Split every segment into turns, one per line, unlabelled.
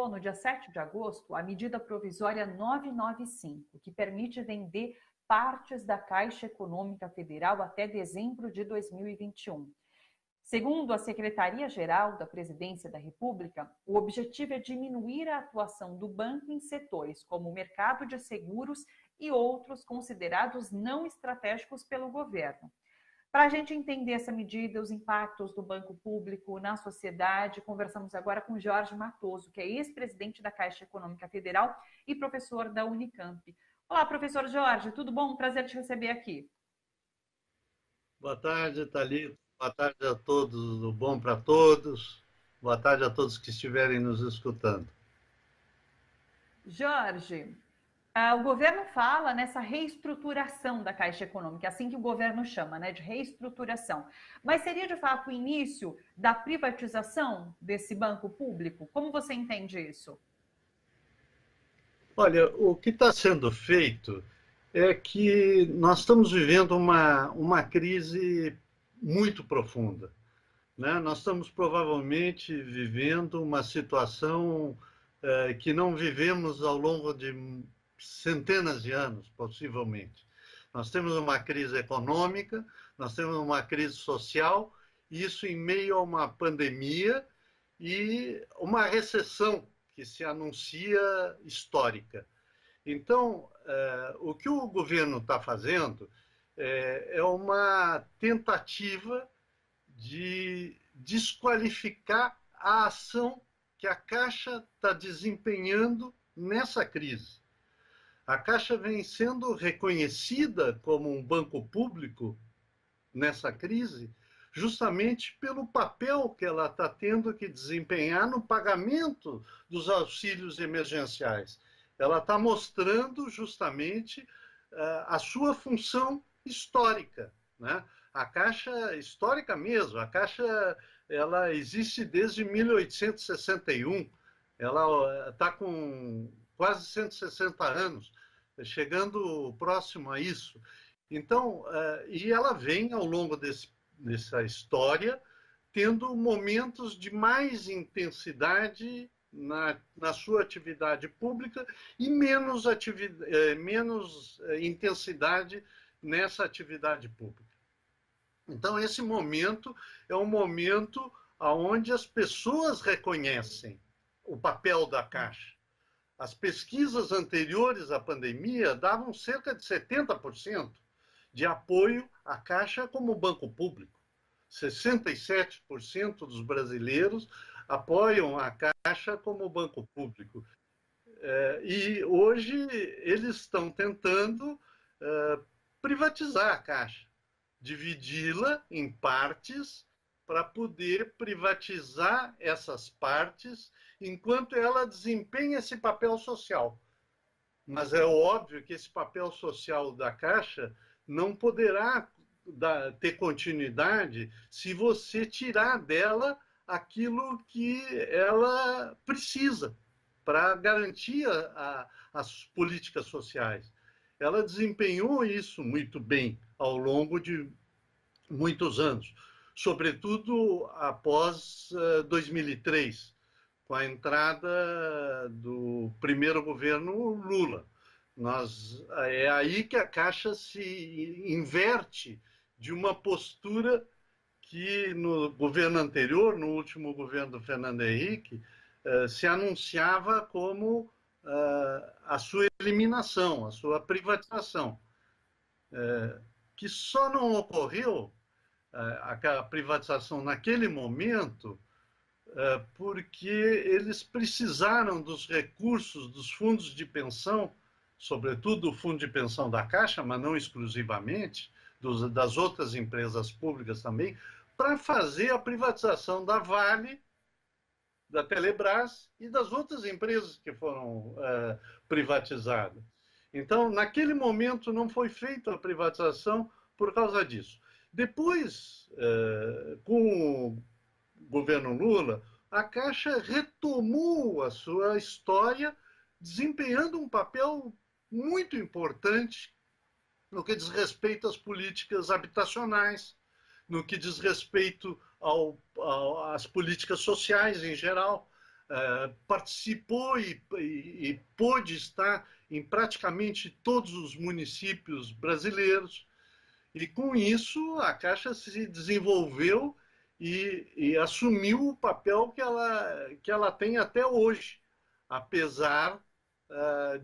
no dia 7 de agosto, a medida provisória 995, que permite vender partes da Caixa Econômica Federal até dezembro de 2021. Segundo a Secretaria-Geral da Presidência da República, o objetivo é diminuir a atuação do banco em setores como o mercado de seguros e outros considerados não estratégicos pelo governo. Para a gente entender essa medida, os impactos do banco público na sociedade, conversamos agora com Jorge Matoso, que é ex-presidente da Caixa Econômica Federal e professor da Unicamp. Olá, professor Jorge, tudo bom? Prazer te receber aqui.
Boa tarde, Thalita. Boa tarde a todos, o bom para todos. Boa tarde a todos que estiverem nos escutando.
Jorge, o governo fala nessa reestruturação da Caixa Econômica, é assim que o governo chama, né, de reestruturação. Mas seria de fato o início da privatização desse banco público? Como você entende isso?
Olha, o que está sendo feito é que nós estamos vivendo uma crise muito profunda, né? Nós estamos provavelmente vivendo uma situação que não vivemos ao longo de centenas de anos, possivelmente. Nós temos uma crise econômica, nós temos uma crise social, isso em meio a uma pandemia e uma recessão que se anuncia histórica. Então, o que o governo está fazendo é uma tentativa de desqualificar a ação que a Caixa está desempenhando nessa crise. A Caixa vem sendo reconhecida como um banco público nessa crise, justamente pelo papel que ela está tendo que desempenhar no pagamento dos auxílios emergenciais. Ela está mostrando justamente a sua função histórica, né? A Caixa, histórica mesmo, a Caixa ela existe desde 1861, ela está com quase 160 anos, chegando próximo a isso. Então, e ela vem ao longo dessa história tendo momentos de mais intensidade na sua atividade pública e menos intensidade nessa atividade pública. Então, esse momento é um momento onde as pessoas reconhecem o papel da Caixa. As pesquisas anteriores à pandemia davam cerca de 70% de apoio à Caixa como banco público. 67% dos brasileiros apoiam a Caixa como banco público. E hoje eles estão tentando privatizar a Caixa, dividi-la em partes para poder privatizar essas partes enquanto ela desempenha esse papel social. Mas é óbvio que esse papel social da Caixa não poderá ter continuidade se você tirar dela aquilo que ela precisa para garantir as políticas sociais. Ela desempenhou isso muito bem ao longo de muitos anos, sobretudo após 2003, com a entrada do primeiro governo Lula. É aí que a Caixa se inverte de uma postura que no governo anterior, no último governo do Fernando Henrique, se anunciava como a sua eliminação, a sua privatização, que só não ocorreu a privatização naquele momento porque eles precisaram dos recursos dos fundos de pensão, sobretudo o fundo de pensão da Caixa, mas não exclusivamente, das outras empresas públicas também, para fazer a privatização da Vale, da Telebrás e das outras empresas que foram privatizadas. Então, naquele momento, não foi feita a privatização por causa disso. Depois, com o governo Lula, a Caixa retomou a sua história, desempenhando um papel muito importante no que diz respeito às políticas habitacionais, no que diz respeito às políticas sociais em geral. participou e pôde estar em praticamente todos os municípios brasileiros. E com isso a Caixa se desenvolveu e assumiu o papel que ela tem até hoje, apesar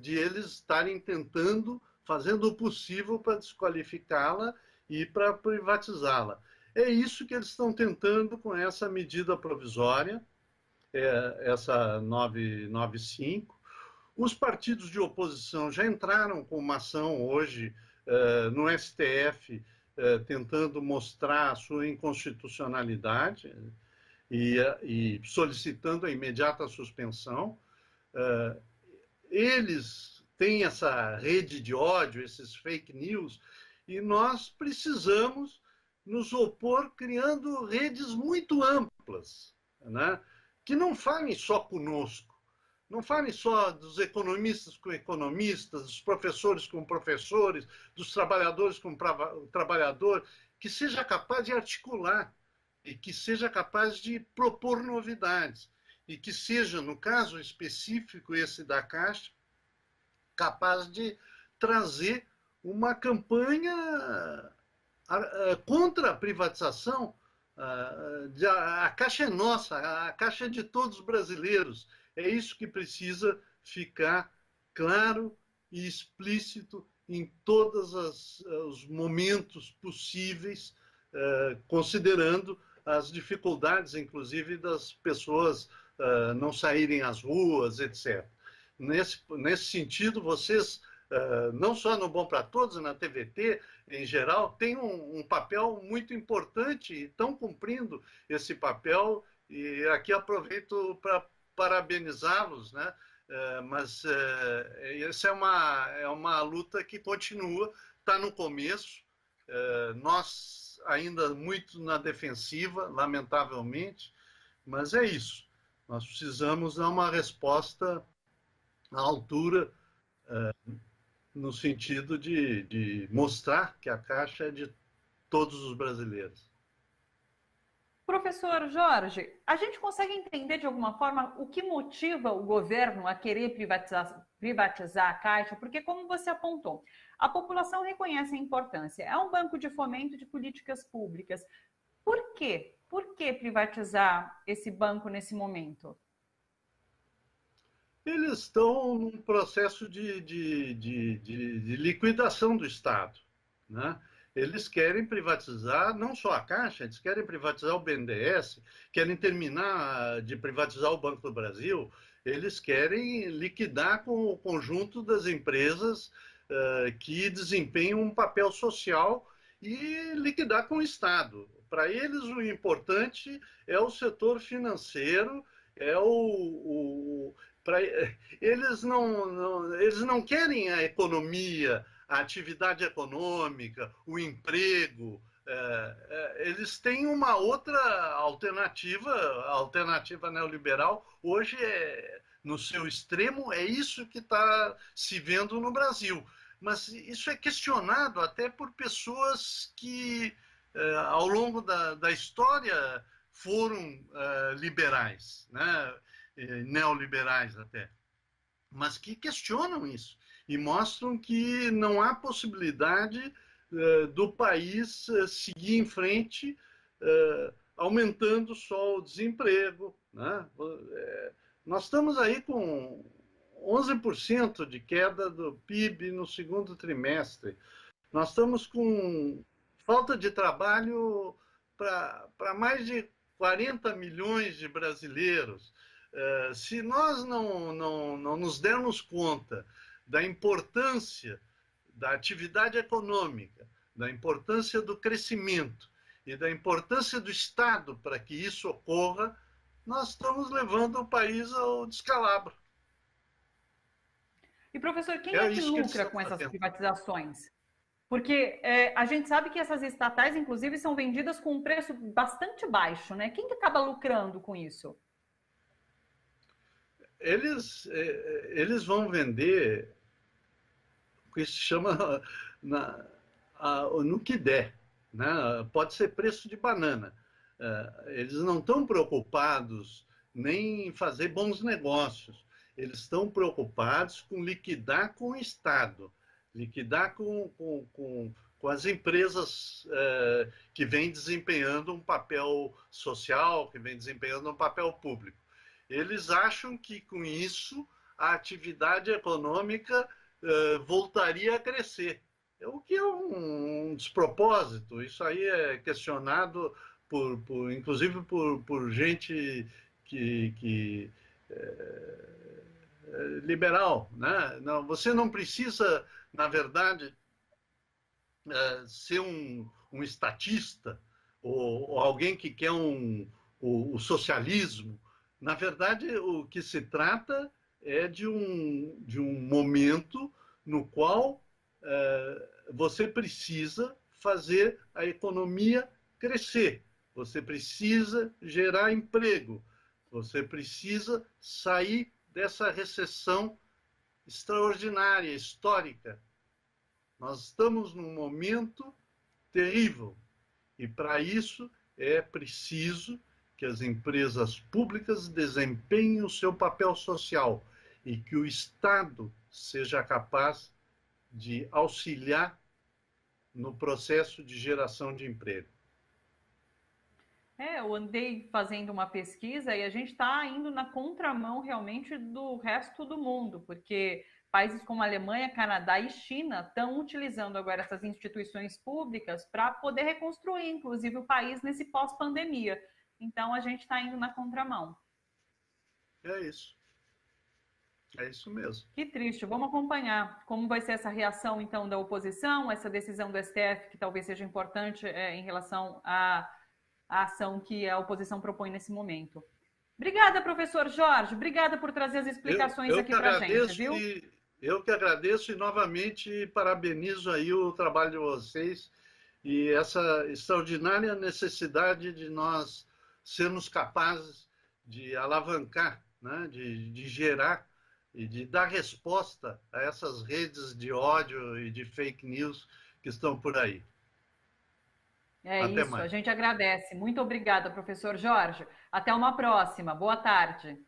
de eles estarem tentando, fazendo o possível para desqualificá-la e para privatizá-la. É isso que eles estão tentando com essa medida provisória, essa 995. Os partidos de oposição já entraram com uma ação hoje no STF, tentando mostrar a sua inconstitucionalidade e solicitando a imediata suspensão. Eles têm essa rede de ódio, esses fake news, e nós precisamos nos opor criando redes muito amplas, né? Que não falem só conosco, não falem só dos economistas com economistas, dos professores com professores, dos trabalhadores com trabalhador, que seja capaz de articular e que seja capaz de propor novidades e que seja, no caso específico esse da Caixa, capaz de trazer uma campanha contra a privatização. A Caixa é nossa, a Caixa é de todos os brasileiros. É isso que precisa ficar claro e explícito em todos os momentos possíveis, considerando as dificuldades, inclusive, das pessoas não saírem às ruas, etc. Nesse sentido, vocês, não só no Bom para Todos, na TVT, em geral, têm um papel muito importante e estão cumprindo esse papel. E aqui aproveito para parabenizá-los, né? Mas essa é uma luta que continua, está no começo. Nós ainda muito na defensiva, lamentavelmente, mas é isso. Nós precisamos dar uma resposta à altura, no sentido de mostrar que a Caixa é de todos os brasileiros.
Professor Jorge, a gente consegue entender de alguma forma o que motiva o governo a querer privatizar a Caixa? Porque, como você apontou, a população reconhece a importância. É um banco de fomento de políticas públicas. Por quê? Por que privatizar esse banco nesse momento?
Eles estão num processo de liquidação do Estado, né? Eles querem privatizar não só a Caixa, eles querem privatizar o BNDES, querem terminar de privatizar o Banco do Brasil, eles querem liquidar com o conjunto das empresas que desempenham um papel social e liquidar com o Estado. Para eles, o importante é o setor financeiro, eles não querem a economia, a atividade econômica, o emprego. Eles têm uma outra alternativa, a alternativa neoliberal. Hoje, no seu extremo, é isso que está se vendo no Brasil. Mas isso é questionado até por pessoas que, ao longo da história, foram liberais, né? Neoliberais até, mas que questionam isso e mostram que não há possibilidade do país seguir em frente aumentando só o desemprego, né? Nós estamos aí com 11% de queda do PIB no segundo trimestre. Nós estamos com falta de trabalho para mais de 40 milhões de brasileiros. Se nós não nos dermos conta da importância da atividade econômica, da importância do crescimento e da importância do Estado para que isso ocorra, nós estamos levando o país ao descalabro.
E, professor, quem é que lucra com essas privatizações? Porque a gente sabe que essas estatais, inclusive, são vendidas com um preço bastante baixo, né? Quem que acaba lucrando com isso?
Eles vão vender o que se chama no que der, né? Pode ser preço de banana. Eles não estão preocupados nem em fazer bons negócios. Eles estão preocupados com liquidar com o Estado, liquidar com as empresas que vêm desempenhando um papel social, que vêm desempenhando um papel público. Eles acham que, com isso, a atividade econômica voltaria a crescer. O que é um despropósito. Isso aí é questionado, inclusive, por gente que liberal, né? Não, você não precisa, na verdade, ser um estatista ou alguém que quer o socialismo. Na verdade, o que se trata é de um momento no qual você precisa fazer a economia crescer, você precisa gerar emprego, você precisa sair dessa recessão extraordinária, histórica. Nós estamos num momento terrível e, para isso, é preciso que as empresas públicas desempenhem o seu papel social e que o Estado seja capaz de auxiliar no processo de geração de emprego.
Eu andei fazendo uma pesquisa e a gente está indo na contramão realmente do resto do mundo, porque países como Alemanha, Canadá e China estão utilizando agora essas instituições públicas para poder reconstruir, inclusive, o país nesse pós-pandemia. Então, a gente está indo na contramão.
É isso. É isso mesmo.
Que triste. Vamos acompanhar como vai ser essa reação, então, da oposição, essa decisão do STF, que talvez seja importante em relação à ação que a oposição propõe nesse momento. Obrigada, professor Jorge. Obrigada por trazer as explicações aqui para a gente, viu?
Eu que agradeço e novamente parabenizo aí o trabalho de vocês e essa extraordinária necessidade de nós sermos capazes de alavancar, né, de gerar e de dar resposta a essas redes de ódio e de fake news que estão por aí.
Até isso, mais. A gente agradece. Muito obrigada, professor Jorge. Até uma próxima. Boa tarde.